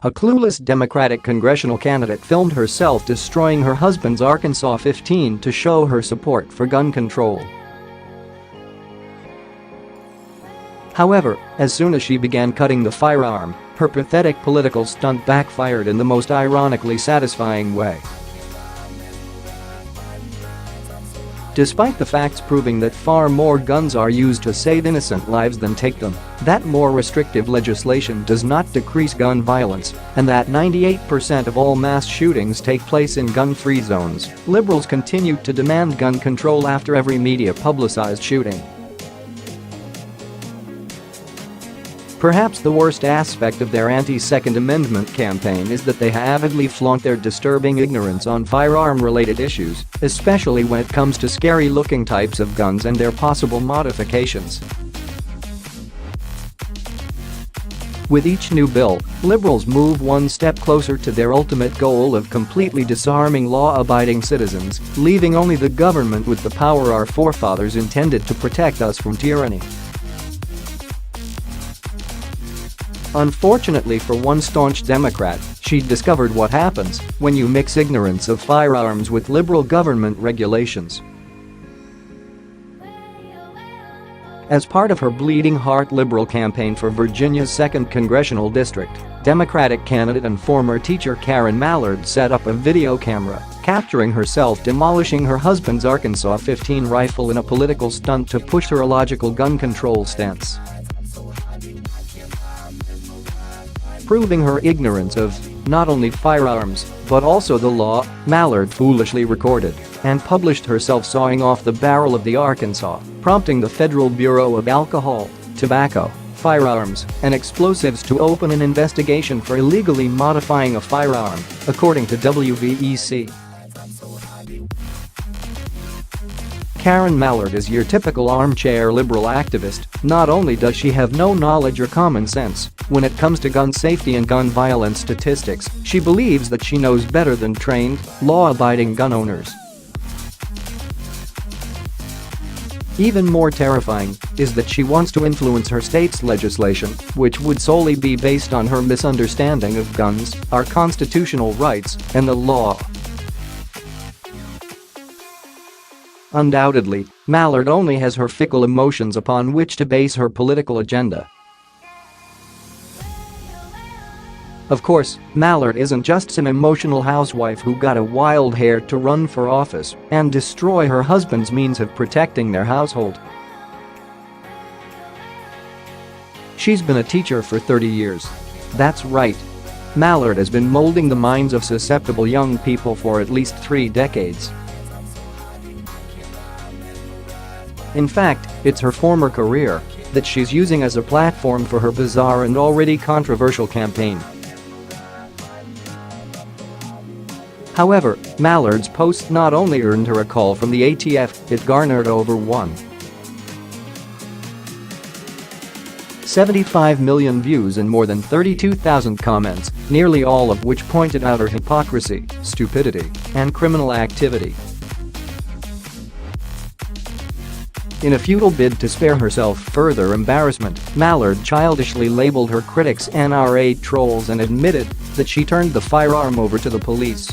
A clueless Democratic congressional candidate filmed herself destroying her husband's AR-15 to show her support for gun control. However, as soon as she began cutting the firearm, her pathetic political stunt backfired in the most ironically satisfying way. Despite the facts proving that far more guns are used to save innocent lives than take them, that more restrictive legislation does not decrease gun violence, and that 98% of all mass shootings take place in gun-free zones, liberals continue to demand gun control after every media-publicized shooting. Perhaps the worst aspect of their anti-Second Amendment campaign is that they avidly flaunt their disturbing ignorance on firearm-related issues, especially when it comes to scary-looking types of guns and their possible modifications. With each new bill, liberals move one step closer to their ultimate goal of completely disarming law-abiding citizens, leaving only the government with the power our forefathers intended to protect us from tyranny. Unfortunately for one staunch Democrat, she discovered what happens when you mix ignorance of firearms with liberal government regulations. As part of her bleeding heart liberal campaign for Virginia's 2nd Congressional District, Democratic candidate and former teacher Karen Mallard set up a video camera, capturing herself demolishing her husband's AR-15 rifle in a political stunt to push her illogical gun control stance. Proving her ignorance of not only firearms, but also the law, Mallard foolishly recorded and published herself sawing off the barrel of the Arkansas, prompting the Federal Bureau of Alcohol, Tobacco, Firearms, and Explosives to open an investigation for illegally modifying a firearm, according to WVEC. Karen Mallard is your typical armchair liberal activist. Not only does she have no knowledge or common sense when it comes to gun safety and gun violence statistics, she believes that she knows better than trained, law-abiding gun owners. Even more terrifying is that she wants to influence her state's legislation, which would solely be based on her misunderstanding of guns, our constitutional rights, and the law. Undoubtedly, Mallard only has her fickle emotions upon which to base her political agenda. Of course, Mallard isn't just some emotional housewife who got a wild hair to run for office and destroy her husband's means of protecting their household. She's been a teacher for 30 years. That's right. Mallard has been molding the minds of susceptible young people for at least 3 decades. In fact, it's her former career that she's using as a platform for her bizarre and already controversial campaign. However, Mallard's post not only earned her a call from the ATF, it garnered over 1.75 million views and more than 32,000 comments, nearly all of which pointed out her hypocrisy, stupidity, and criminal activity. In a futile bid to spare herself further embarrassment, Mallard childishly labeled her critics NRA trolls and admitted that she turned the firearm over to the police.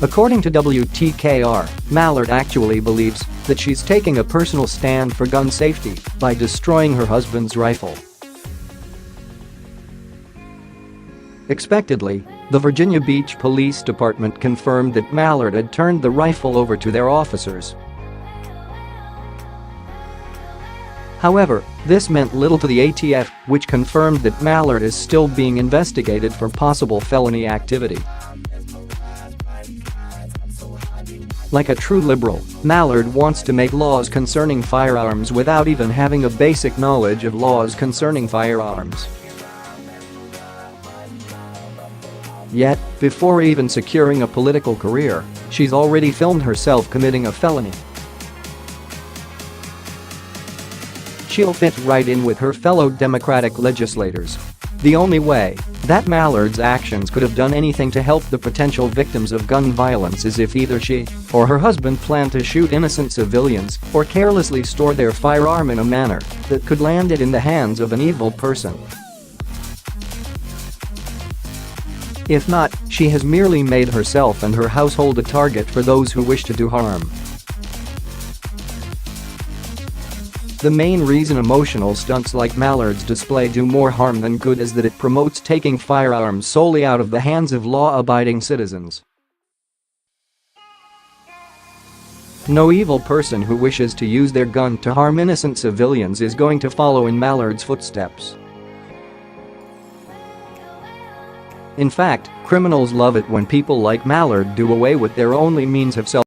According to WTKR, Mallard actually believes that she's taking a personal stand for gun safety by destroying her husband's rifle. Expectedly, the Virginia Beach Police Department confirmed that Mallard had turned the rifle over to their officers. However, this meant little to the ATF, which confirmed that Mallard is still being investigated for possible felony activity. Like a true liberal, Mallard wants to make laws concerning firearms without even having a basic knowledge of laws concerning firearms. Yet, before even securing a political career, she's already filmed herself committing a felony. She'll fit right in with her fellow Democratic legislators. The only way that Mallard's actions could have done anything to help the potential victims of gun violence is if either she or her husband planned to shoot innocent civilians or carelessly store their firearm in a manner that could land it in the hands of an evil person. If not, she has merely made herself and her household a target for those who wish to do harm. The main reason emotional stunts like Mallard's display do more harm than good is that it promotes taking firearms solely out of the hands of law-abiding citizens. No evil person who wishes to use their gun to harm innocent civilians is going to follow in Mallard's footsteps. In fact, criminals love it when people like Mallard do away with their only means of self